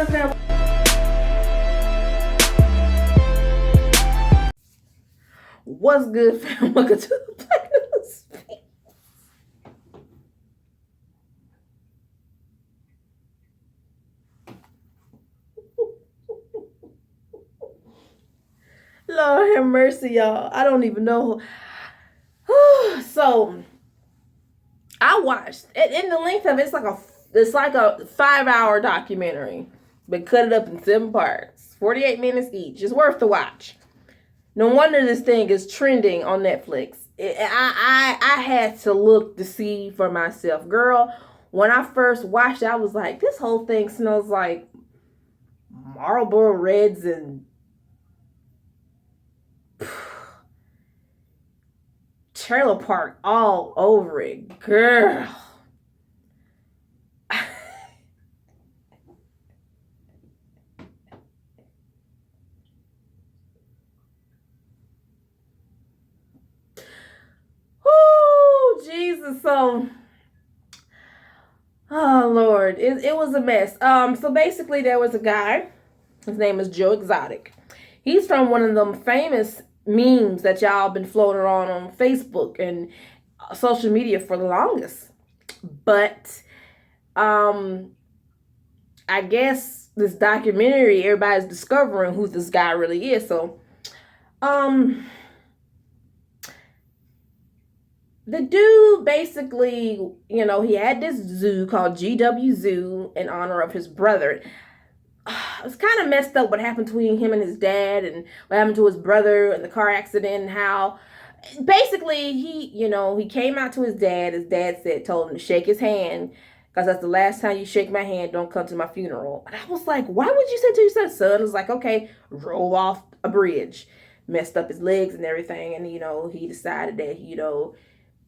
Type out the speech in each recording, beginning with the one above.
good, fam? What's good, fam? Welcome to the playlist. Lord have mercy, y'all. I don't even know. So I watched in the length of it's like a 5-hour documentary, but cut it up in 7 parts, 48 minutes each. It's worth the watch. No wonder this thing is trending on Netflix. I had to look to see for myself. Girl, when I first watched it, I was like, this whole thing smells like Marlboro Reds and trailer park all over it. Girl. Jesus. So, oh Lord, it was a mess. So basically there was a guy, his name is Joe Exotic. He's from one of them famous memes that y'all been floating around on Facebook and social media for the longest. But I guess this documentary, everybody's discovering who this guy really is. So the dude basically, he had this zoo called GW Zoo in honor of his brother. It's kind of messed up what happened between him and his dad and what happened to his brother and the car accident and how basically he came out to his dad. His dad told him to shake his hand because that's the last time you shake my hand, don't come to my funeral. And I was like, why would you say to your son? It was like, okay, roll off a bridge. Messed up his legs and everything. And, he decided that,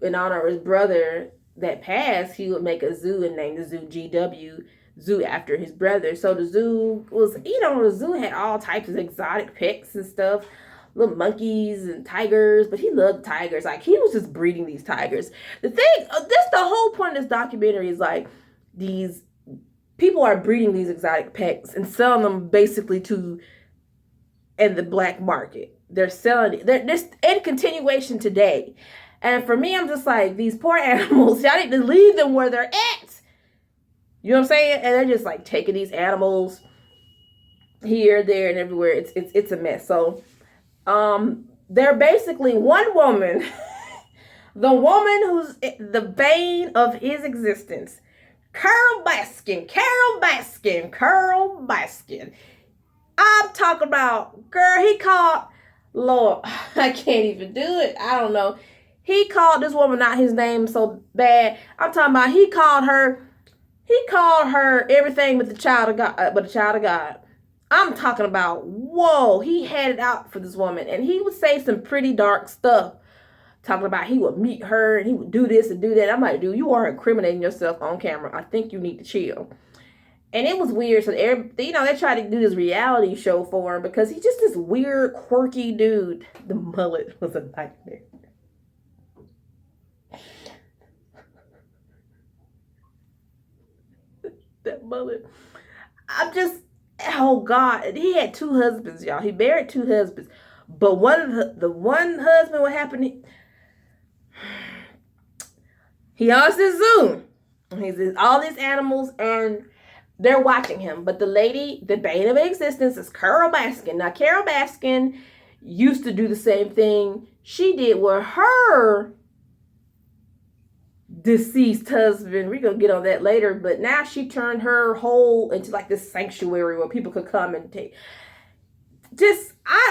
in honor of his brother that passed, he would make a zoo and name the zoo GW Zoo after his brother. So the zoo was, the zoo had all types of exotic pets and stuff, little monkeys and tigers, but he loved tigers. Like, he was just breeding these tigers. That's the whole point of this documentary is like these people are breeding these exotic pets and selling them basically in the black market. They're selling it. They're in continuation today. And for me, I'm just like, these poor animals, y'all need to leave them where they're at. You know what I'm saying? And they're just like taking these animals here, there, and everywhere. It's a mess. So they're basically one woman, the woman who's the bane of his existence, Carole Baskin. I'm talking about, girl, he called, Lord, I can't even do it. I don't know. He called this woman out his name so bad. I'm talking about he called her everything but the child of God. I'm talking about, whoa, he had it out for this woman. And he would say some pretty dark stuff. Talking about he would meet her and he would do this and do that. I'm like, dude, you are incriminating yourself on camera. I think you need to chill. And it was weird. So they tried to do this reality show for him because he's just this weird, quirky dude. The mullet was a nightmare. That mullet. Oh God. He had 2 husbands, y'all. He married 2 husbands. But the one husband, what happened? He owns this zoo. He's all these animals and they're watching him. But the lady, the bane of existence, is Carole Baskin. Now, Carole Baskin used to do the same thing she did with her deceased husband. We're gonna get on that later, but now she turned her hole into like this sanctuary where people could come and take.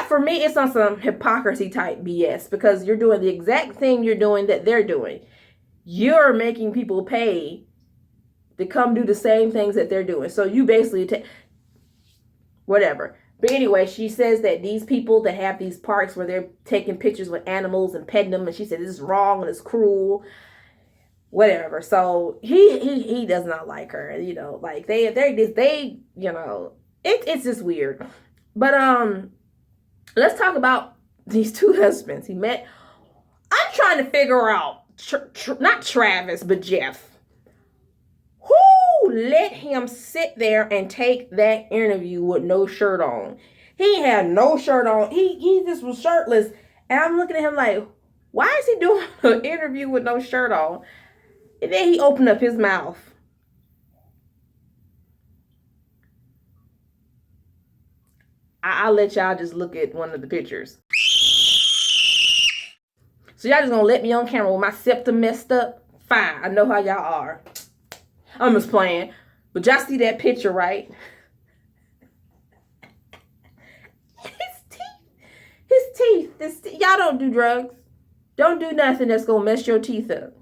For me, it's on some hypocrisy type BS because you're doing the exact thing you're doing that they're doing. You're making people pay to come do the same things that they're doing. So you basically whatever. But anyway, she says that these people that have these parks where they're taking pictures with animals and petting them, and she said this is wrong and it's cruel. Whatever. So he does not like her. Like it's just weird. But let's talk about these 2 husbands he met. I'm trying to figure out not Travis but Jeff. Whoo, let him sit there and take that interview with no shirt on? He had no shirt on. He just was shirtless. And I'm looking at him like, why is he doing an interview with no shirt on? And then he opened up his mouth. I'll let y'all just look at one of the pictures. So y'all just gonna let me on camera with my septum messed up? Fine, I know how y'all are. I'm just playing. But y'all see that picture, right? His teeth. Y'all don't do drugs. Don't do nothing that's gonna mess your teeth up.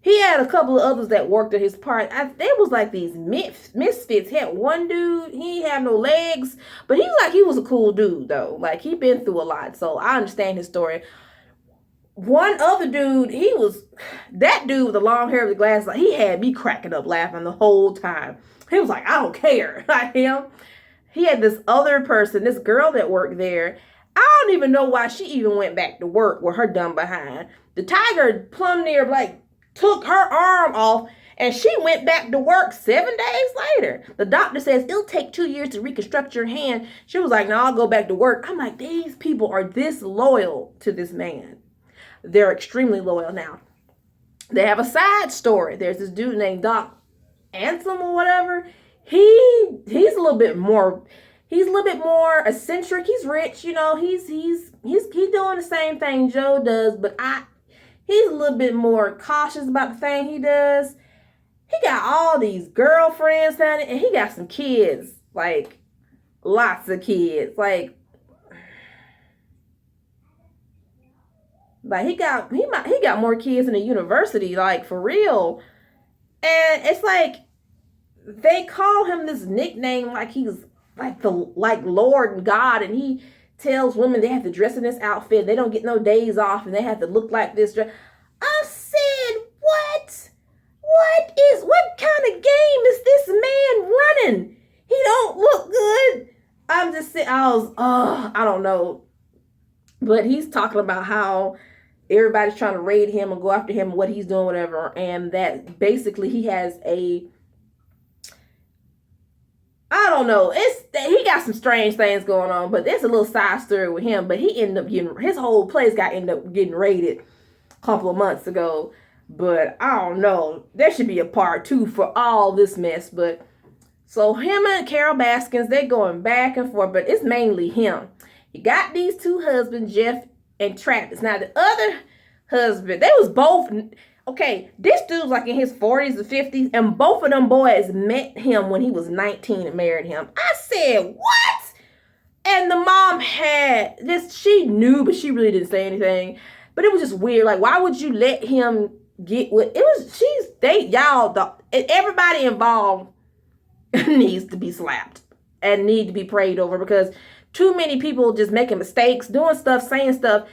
He had a couple of others that worked at his part. They was like these misfits. He had one dude, he didn't have no legs, but he was a cool dude though. Like he been through a lot, so I understand his story. One other dude, that dude with the long hair with the glasses, like, he had me cracking up laughing the whole time. He was like, I don't care. Like him. He had this other person, this girl that worked there. I don't even know why she even went back to work with her dumb behind. The tiger plumb near like took her arm off and she went back to work 7 days later. The doctor says it'll take 2 years to reconstruct your hand. She was like, no, I'll go back to work. I'm like, these people are this loyal to this man. They're extremely loyal now. They have a side story. There's this dude named Doc Ansem or whatever. He's a little bit more eccentric. He's rich, you know. He's doing the same thing Joe does, but he's a little bit more cautious about the thing he does. He got all these girlfriends down there, and he got some kids, like lots of kids, like he got more kids in the university, like for real. And it's like they call him this nickname like he's like Lord and God, and he tells women they have to dress in this outfit. They don't get no days off, and they have to look like this. I said, what? What kind of game is this man running? He don't look good. I'm just saying, I don't know. But he's talking about how everybody's trying to raid him and go after him and what he's doing, whatever. And that basically he has I don't know. He got some strange things going on, but there's a little side story with him. But he ended up his whole place ended up getting raided a couple of months ago. But I don't know. There should be a part 2 for all this mess. But so him and Carole Baskin, they're going back and forth, but it's mainly him. He got these two husbands, Jeff and Travis. Now the other husband, they was both. Okay, this dude's like in his 40s or 50s, and both of them boys met him when he was 19 and married him. I said, what? And the mom had this, she knew, but she really didn't say anything. But it was just weird. Like, why would you let him get with, everybody involved needs to be slapped and need to be prayed over, because too many people just making mistakes, doing stuff, saying stuff,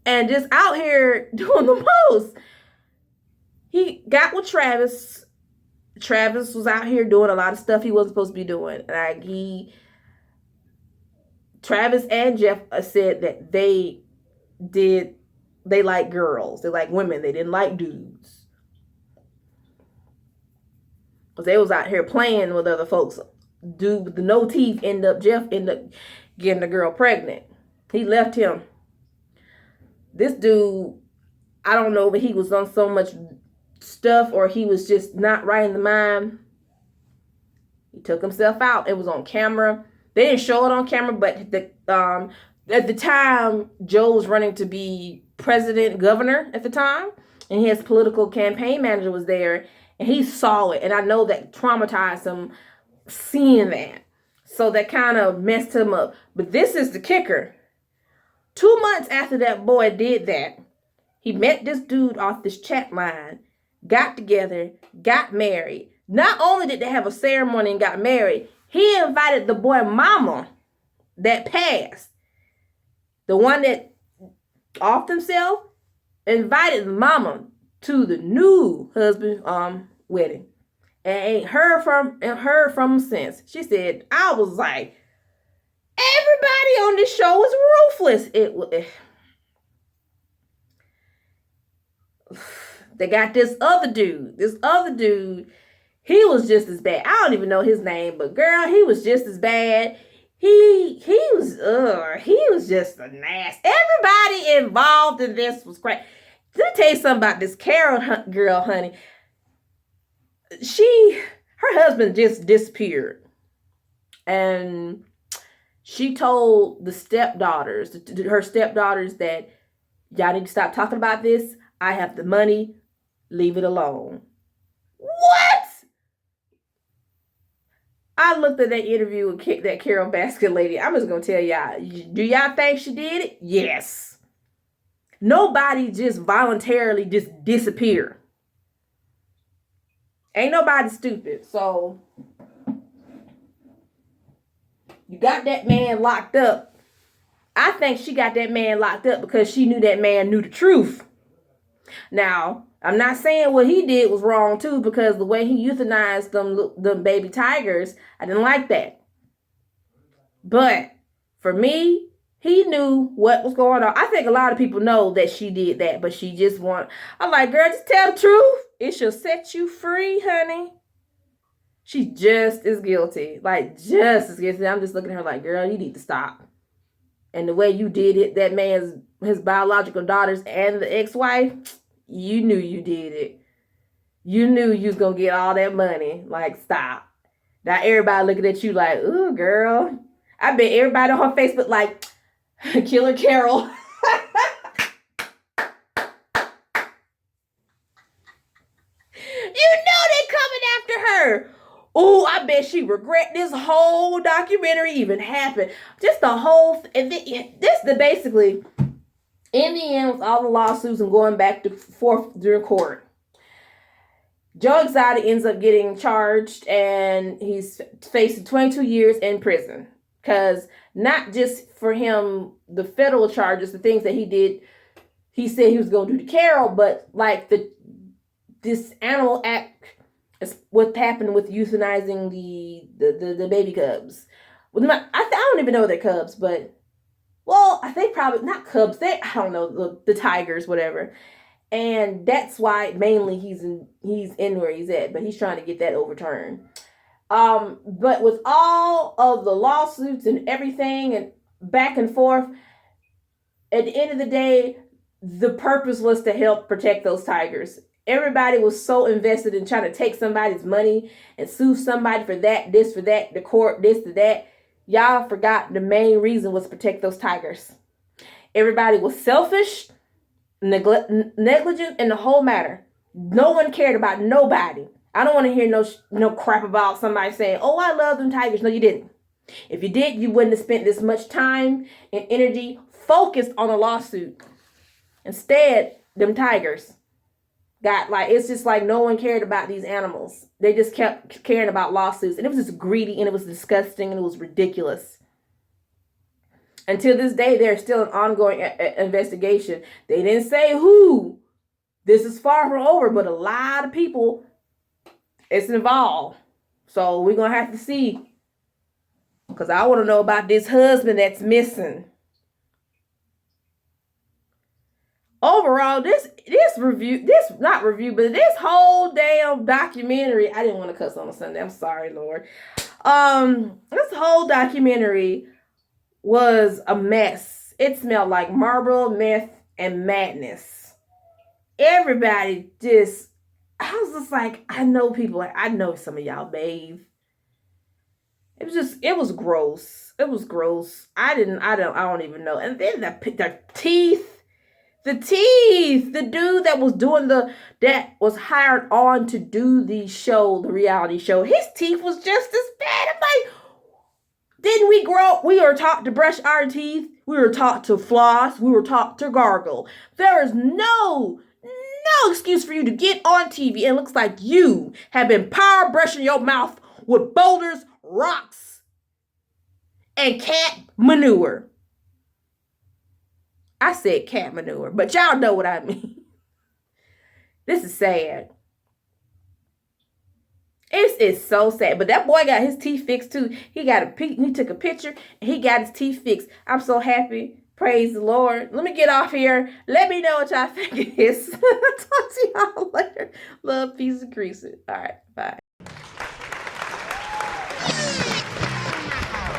and just out here doing the most. He got with Travis. Travis was out here doing a lot of stuff he wasn't supposed to be doing. Like Travis and Jeff said that they like girls. They like women. They didn't like dudes. Because they was out here playing with other folks. Dude with the no teeth Jeff ended up getting the girl pregnant. He left him. This dude, I don't know if he was on so much stuff or he was just not right in the mind. He took himself out. It was on camera. They didn't show it on camera, but at the time, Joe was running to be governor at the time, and his political campaign manager was there, and he saw it, and I know that traumatized him seeing that. So that kind of messed him up. But this is the kicker. 2 months after that boy did that, he met this dude off this chat line, got together, got married. Not only did they have a ceremony and got married, he invited the boy mama that passed, the one that offed himself, invited mama to the new husband wedding, and ain't heard from him since. She said, I was like, everybody on this show is ruthless. They got this other dude. He was just as bad. I don't even know his name, but girl, he was just as bad. He was just a nasty. Everybody involved in this was crazy. Let me tell you something about this Carole girl, honey. Her husband just disappeared, and she told her stepdaughters that y'all need to stop talking about this. I have the money. Leave it alone. What? I looked at that interview with that Carole Baskin lady. I'm just going to tell y'all, do y'all think she did it? Yes. Nobody just voluntarily just disappear. Ain't nobody stupid. So, you got that man locked up. I think she got that man locked up because she knew that man knew the truth. Now, I'm not saying what he did was wrong too, because the way he euthanized them baby tigers, I didn't like that. But for me, he knew what was going on. I think a lot of people know that she did that, but she just I'm like, girl, just tell the truth. It shall set you free, honey. She's just as guilty. Like, just as guilty. I'm just looking at her like, girl, you need to stop. And the way you did it, that man's, his biological daughters and the ex-wife, you knew you did it. You knew you was going to get all that money. Like, stop. Now everybody looking at you like, ooh, girl. I bet everybody on her Facebook like, Killer Carole. You know they coming after her. Oh, I bet she regret this whole documentary even happened. Just the whole, basically, in the end, with all the lawsuits and going back to forth during court, Joe Exotic ends up getting charged, and he's facing 22 years in prison. Because not just for him, the federal charges, the things that he did, he said he was going to do to Carole, but like this animal act, what happened with euthanizing the baby cubs. I don't even know they're cubs, but well, I think probably not cubs. I don't know, the tigers, whatever. And that's why mainly he's in where he's at, but he's trying to get that overturned. But with all of the lawsuits and everything and back and forth, at the end of the day, the purpose was to help protect those tigers. Everybody was so invested in trying to take somebody's money and sue somebody for that, this for that, the court, this to that. Y'all forgot the main reason was to protect those tigers. Everybody was selfish, negligent in the whole matter. No one cared about nobody. I don't want to hear no crap about somebody saying, oh, I love them tigers. No, you didn't. If you did, you wouldn't have spent this much time and energy focused on a lawsuit. Instead, them tigers it's just like no one cared about these animals. They just kept caring about lawsuits. And it was just greedy, and it was disgusting, and it was ridiculous. Until this day, there's still an ongoing investigation. They didn't say who. This is far from over, but a lot of people is involved. So we're going to have to see. Because I want to know about this husband that's missing. Overall, this whole damn documentary, I didn't want to cuss on a Sunday. I'm sorry, Lord. This whole documentary was a mess. It smelled like Marlboro, meth, and madness. Everybody I was just like, I know some of y'all bathe. It was gross. It was gross. I don't even know. And then the teeth. The dude that was hired on to do the reality show, his teeth was just as bad. I'm like, didn't we grow? We were taught to brush our teeth. We were taught to floss. We were taught to gargle. There is no excuse for you to get on TV and it looks like you have been power brushing your mouth with boulders, rocks, and cat manure. I said cat manure, but y'all know what I mean. This is sad. It's so sad. But that boy got his teeth fixed too. He took a picture and he got his teeth fixed. I'm so happy. Praise the Lord. Let me get off here. Let me know what y'all think it is. Talk to y'all later. Love, peace, and grease. All right. Bye.